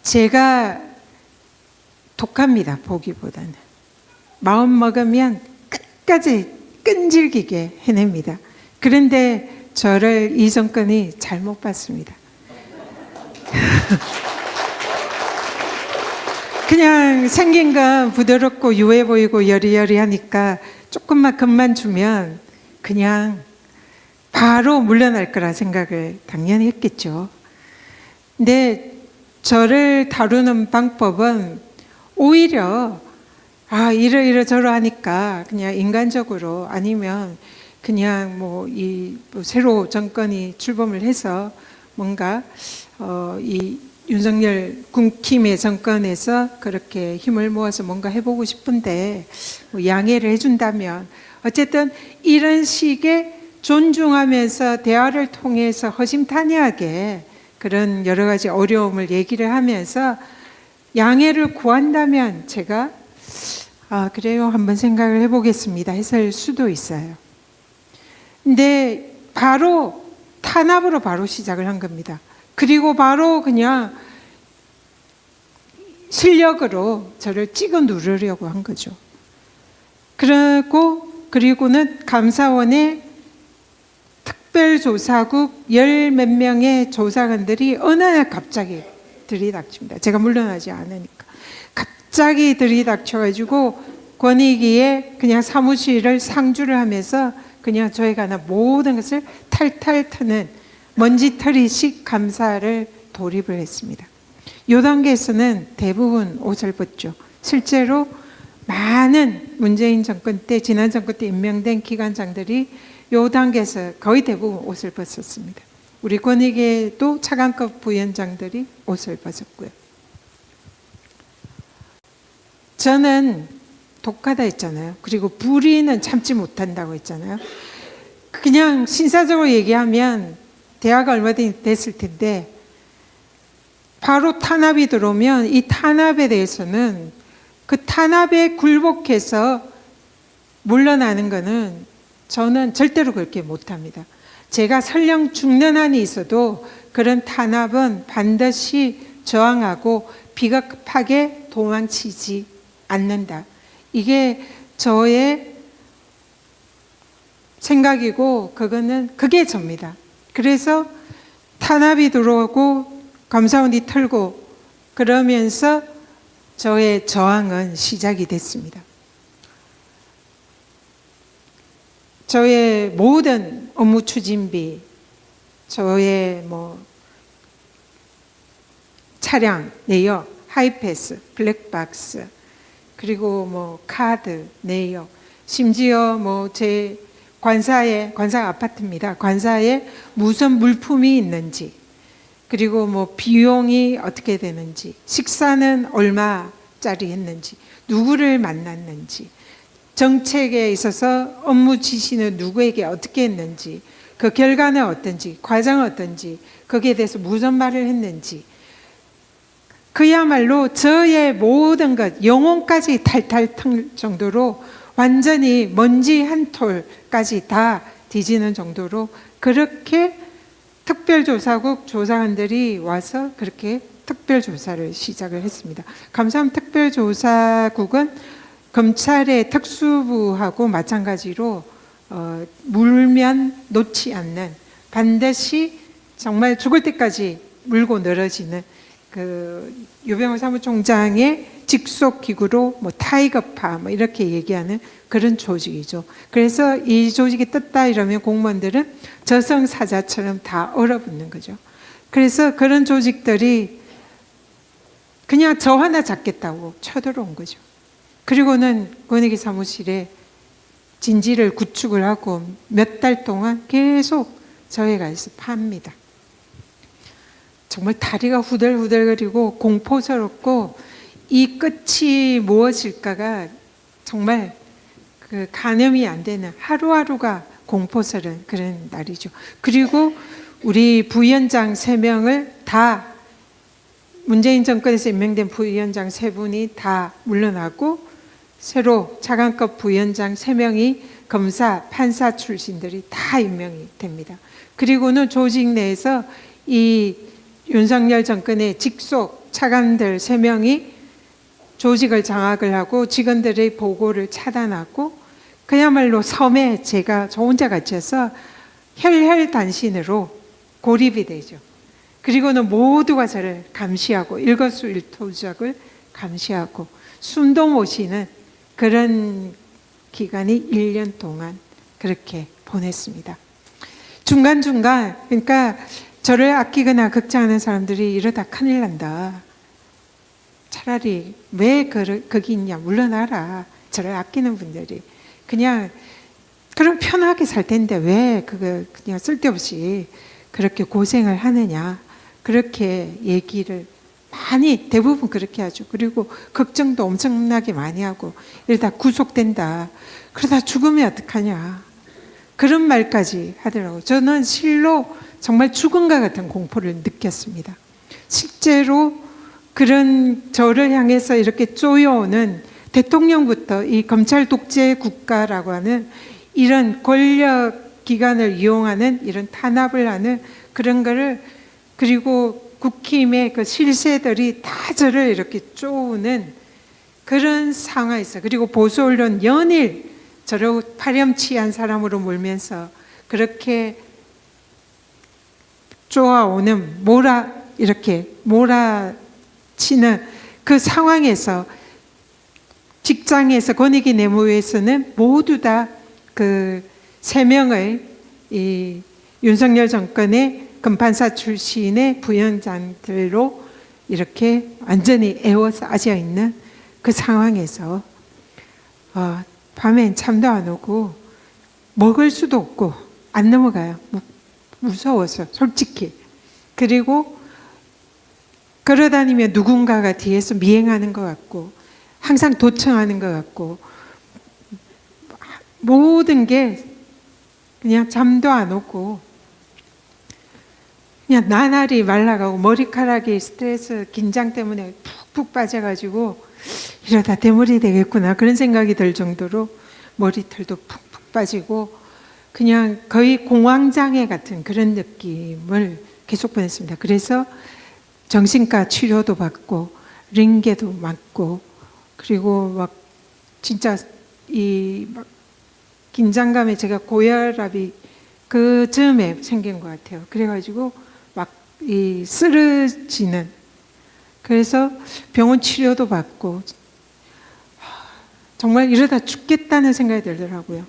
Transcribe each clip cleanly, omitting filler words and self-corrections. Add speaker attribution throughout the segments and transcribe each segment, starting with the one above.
Speaker 1: 제가 독합니다. 보기보다는. 마음 먹으면 끝까지 끈질기게 해냅니다. 그런데 저를 이 정권이 잘못 봤습니다. 그냥 생긴 건 부드럽고 유해 보이고 여리여리하니까 조금만 겁만 주면 그냥 바로 물러날 거라 생각을 당연히 했겠죠. 근데 저를 다루는 방법은 오히려 이러저러하니까 그냥 인간적으로 아니면 그냥 새로 정권이 출범을 해서 뭔가 이 윤석열 군킴의 정권에서 그렇게 힘을 모아서 뭔가 해보고 싶은데 양해를 해준다면 어쨌든 이런 식의 존중하면서 대화를 통해서 허심탄회하게 그런 여러 가지 어려움을 얘기를 하면서 양해를 구한다면 제가 그래요 한번 생각을 해보겠습니다 했을 수도 있어요. 근데 바로 탄압으로 바로 시작을 한 겁니다. 그리고 바로 그냥 실력으로 저를 찍어 누르려고 한 거죠. 그리고는 감사원의 특별조사국 10몇 명의 조사관들이 어느 날 갑자기 들이닥칩니다. 제가 물러나지 않으니까. 갑자기 들이닥쳐가지고 권익위에 그냥 사무실을 상주를 하면서 그냥 저에 관한 모든 것을 탈탈 트는 먼지털이식 감사를 돌입을 했습니다. 이 단계에서는 대부분 옷을 벗죠. 실제로 많은 문재인 정권 때, 지난 정권 때 임명된 기관장들이 이 단계에서 거의 대부분 옷을 벗었습니다. 우리 권익위에도 차관급 부위원장들이 옷을 벗었고요. 저는 독하다 했잖아요. 그리고 불의는 참지 못한다고 했잖아요. 그냥 신사적으로 얘기하면 대화가 얼마든지 됐을 텐데 바로 탄압이 들어오면 이 탄압에 대해서는 그 탄압에 굴복해서 물러나는 거는 저는 절대로 그렇게 못합니다. 제가 설령 죽는 한이 있어도 그런 탄압은 반드시 저항하고 비겁하게 도망치지 않는다. 이게 저의 생각이고 그게 접니다. 그래서 탄압이 들어오고 감사원이 털고 그러면서 저의 저항은 시작이 됐습니다. 저의 모든 업무 추진비, 저의 차량, 내역, 하이패스, 블랙박스, 그리고 카드, 내역, 심지어 제 관사 아파트입니다. 관사에 무슨 물품이 있는지, 그리고 비용이 어떻게 되는지, 식사는 얼마짜리 했는지, 누구를 만났는지, 정책에 있어서 업무 지시는 누구에게 어떻게 했는지, 그 결과는 어떤지, 과정은 어떤지, 거기에 대해서 무슨 말을 했는지, 그야말로 저의 모든 것, 영혼까지 탈탈 털 정도로 완전히 먼지 한 톨까지 다 뒤지는 정도로 그렇게 특별조사국 조사관들이 와서 그렇게 특별조사를 시작을 했습니다. 감사원 특별조사국은 검찰의 특수부하고 마찬가지로 물면 놓지 않는, 반드시 정말 죽을 때까지 물고 늘어지는 그 유병호 사무총장의 직속 기구로 타이거파 이렇게 얘기하는 그런 조직이죠. 그래서 이 조직이 떴다 이러면 공무원들은 저승사자처럼 다 얼어붙는 거죠. 그래서 그런 조직들이 그냥 저 하나 잡겠다고 쳐들어온 거죠. 그리고는 권익위 사무실에 진지를 구축을 하고 몇 달 동안 계속 저에 가서 팝니다. 정말 다리가 후들후들거리고 공포스럽고 이 끝이 무엇일까가 정말 그 가늠이 안 되는 하루하루가 공포스러운 그런 날이죠. 그리고 우리 부위원장 3명을 다 문재인 정권에서 임명된 부위원장 3분이 다 물러나고 새로 차관급 부위원장 3명이 검사, 판사 출신들이 다 임명이 됩니다. 그리고는 조직 내에서 이 윤석열 정권의 직속 차관들 3명이 조직을 장악을 하고 직원들의 보고를 차단하고 그야말로 섬에 제가 저 혼자 갇혀서 혈혈단신으로 고립이 되죠. 그리고는 모두가 저를 감시하고 일거수일투족을 감시하고 숨도 못 쉬는 그런 기간이 1년 동안 그렇게 보냈습니다. 중간중간 그러니까 저를 아끼거나 걱정하는 사람들이 이러다 큰일 난다. 차라리 왜 거기 있냐 물러나라. 저를 아끼는 분들이 그냥 그럼 편하게 살 텐데 왜 그거 그냥 쓸데없이 그렇게 고생을 하느냐. 그렇게 얘기를 많이 대부분 그렇게 하죠. 그리고 걱정도 엄청나게 많이 하고 이러다 구속된다. 그러다 죽으면 어떡하냐. 그런 말까지 하더라고요. 저는 실로 정말 죽음과 같은 공포를 느꼈습니다. 실제로 그런 저를 향해서 이렇게 쪼여오는 대통령부터 이 검찰 독재 국가라고 하는 이런 권력 기관을 이용하는 이런 탄압을 하는 그런 거를 그리고 국힘의 그 실세들이 다 저를 이렇게 쪼우는 그런 상황에서 그리고 보수 언론 연일 저를 파렴치한 사람으로 몰면서 그렇게 쪼아오는 이렇게 몰아치는 그 상황에서 직장에서 권익위 내무위에서는 모두 다 그 3명의 이 윤석열 정권의 금판사 출신의 부위원장들로 이렇게 완전히 에워싸져 있는 그 상황에서 밤엔 잠도 안 오고 먹을 수도 없고 안 넘어가요. 무서워서 솔직히. 그리고 걸어다니면 누군가가 뒤에서 미행하는 것 같고 항상 도청하는 것 같고 모든 게 그냥 잠도 안 오고 그냥 나날이 말라가고 머리카락이 스트레스 긴장 때문에 푹푹 빠져가지고 이러다 대머리 되겠구나 그런 생각이 들 정도로 머리털도 푹푹 빠지고 그냥 거의 공황장애 같은 그런 느낌을 계속 보냈습니다. 그래서 정신과 치료도 받고 링게도 맞고 그리고 막 진짜 이 막 긴장감에 제가 고혈압이 그 즈음에 생긴 것 같아요. 그래가지고 막 이 쓰러지는 그래서 병원 치료도 받고 정말 이러다 죽겠다는 생각이 들더라고요.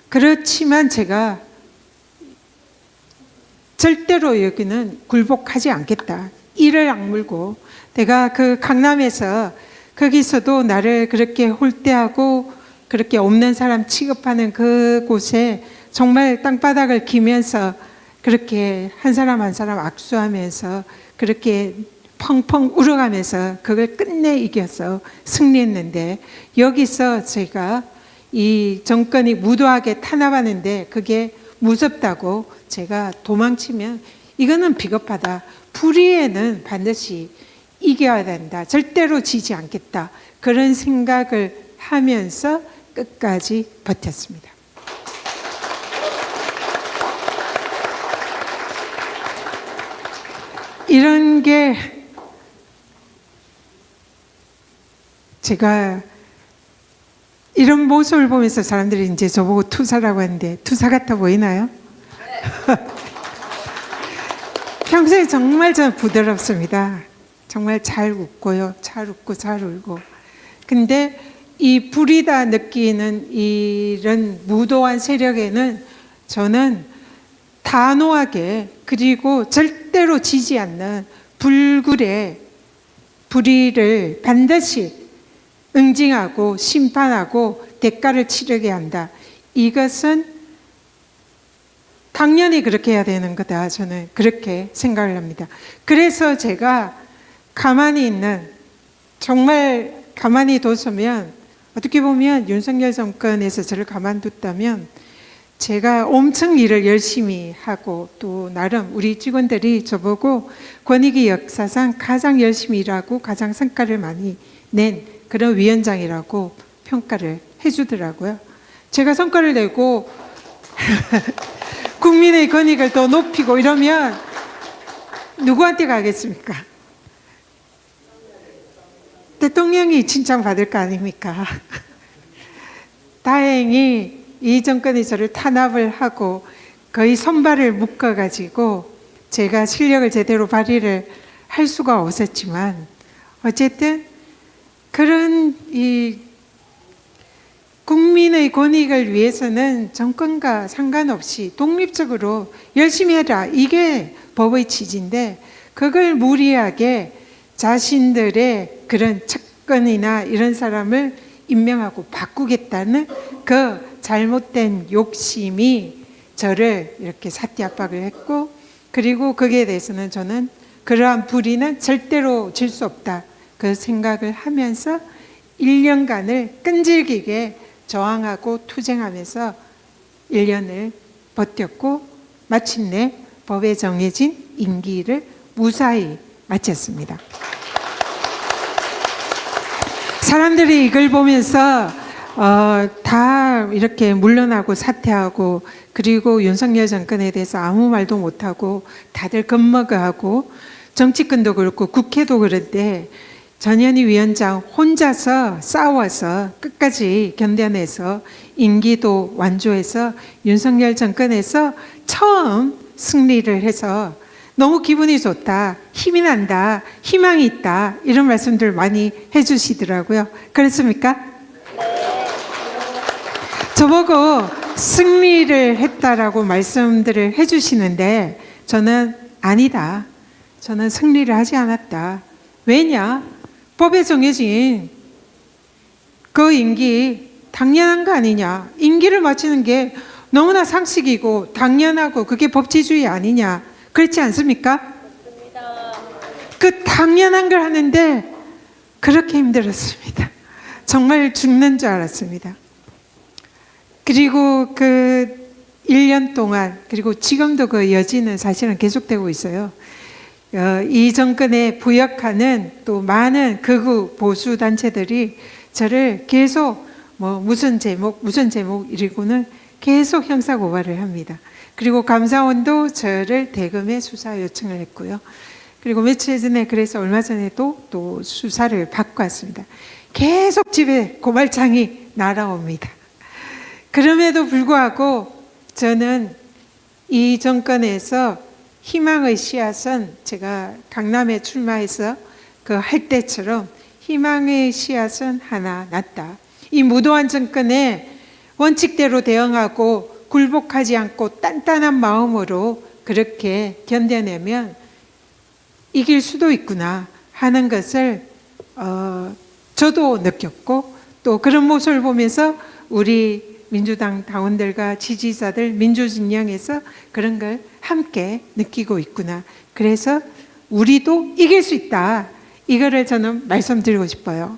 Speaker 1: 그렇지만 제가 절대로 여기는 굴복하지 않겠다. 이를 악물고 내가 그 강남에서 거기서도 나를 그렇게 홀대하고 그렇게 없는 사람 취급하는 그곳에 정말 땅바닥을 기면서 그렇게 한 사람 한 사람 악수하면서 그렇게 펑펑 울어가면서 그걸 끝내 이겨서 승리했는데 여기서 제가 이 정권이 무도하게 탄압하는데 그게 무섭다고 제가 도망치면 이거는 비겁하다. 불의에는 반드시 이겨야 된다. 절대로 지지 않겠다. 그런 생각을 하면서 끝까지 버텼습니다. 이런 게 제가 이런 모습을 보면서 사람들이 이제 저보고 투사라고 하는데 투사 같아 보이나요? 평소에 정말 저는 부드럽습니다. 정말 잘 웃고요. 잘 웃고 잘 울고. 근데 이 불이다 느끼는 이런 무도한 세력에는 저는 단호하게 그리고 절대로 지지 않는 불굴의 불의를 반드시 응징하고 심판하고 대가를 치르게 한다. 이것은 당연히 그렇게 해야 되는 거다. 저는 그렇게 생각을 합니다. 그래서 제가 가만히 있는 정말 가만히 뒀으면 어떻게 보면 윤석열 정권에서 저를 가만뒀다면 제가 엄청 일을 열심히 하고 또 나름 우리 직원들이 저보고 권익위 역사상 가장 열심히 일하고 가장 성과를 많이 낸 그런 위원장이라고 평가를 해주더라고요. 제가 성과를 내고 국민의 권익을 더 높이고 이러면 누구한테 가겠습니까? 대통령이 칭찬받을 거 아닙니까? 다행히 이 정권이 저를 탄압을 하고 거의 손발을 묶어가지고 제가 실력을 제대로 발휘를 할 수가 없었지만 어쨌든 그런 이 국민의 권익을 위해서는 정권과 상관없이 독립적으로 열심히 해라. 이게 법의 취지인데 그걸 무리하게 자신들의 그런 측근이나 이런 사람을 임명하고 바꾸겠다는 그 잘못된 욕심이 저를 이렇게 사퇴 압박을 했고, 그리고 거기에 대해서는 저는 그러한 불의는 절대로 질 수 없다 그 생각을 하면서 1년간을 끈질기게 저항하고 투쟁하면서 1년을 버텼고 마침내 법에 정해진 임기를 무사히 마쳤습니다. 사람들이 이걸 보면서 다 이렇게 물러나고 사퇴하고, 그리고 윤석열 정권에 대해서 아무 말도 못하고 다들 겁먹어하고, 정치권도 그렇고 국회도 그런데 전현희 위원장 혼자서 싸워서 끝까지 견뎌내서 임기도 완주해서 윤석열 정권에서 처음 승리를 해서 너무 기분이 좋다, 힘이 난다, 희망이 있다, 이런 말씀들 많이 해주시더라고요. 그렇습니까? 저보고 승리를 했다라고 말씀들을 해주시는데 저는 아니다, 저는 승리를 하지 않았다. 왜냐? 법에 정해진 그 임기 당연한 거 아니냐, 임기를 마치는 게 너무나 상식이고 당연하고 그게 법치주의 아니냐, 그렇지 않습니까? 맞습니다. 그 당연한 걸 하는데 그렇게 힘들었습니다. 정말 죽는 줄 알았습니다. 그리고 그 1년 동안, 그리고 지금도 그 여지는 사실은 계속되고 있어요. 이 정권에 부역하는 또 많은 극우 보수 단체들이 저를 계속 무슨 제목 이러고는 계속 형사 고발을 합니다. 그리고 감사원도 저를 대검에 수사 요청을 했고요. 그리고 며칠 전에, 그래서 얼마 전에도 또 수사를 받고 왔습니다. 계속 집에 고발장이 날아옵니다. 그럼에도 불구하고 저는 이 정권에서 희망의 씨앗은, 제가 강남에 출마해서 그 할 때처럼 희망의 씨앗은 하나 났다. 이 무도한 정권에 원칙대로 대응하고 굴복하지 않고 단단한 마음으로 그렇게 견뎌내면 이길 수도 있구나 하는 것을 저도 느꼈고, 또 그런 모습을 보면서 우리 민주당 당원들과 지지자들 민주진영에서 그런 걸 함께 느끼고 있구나. 그래서 우리도 이길 수 있다, 이거를 저는 말씀드리고 싶어요.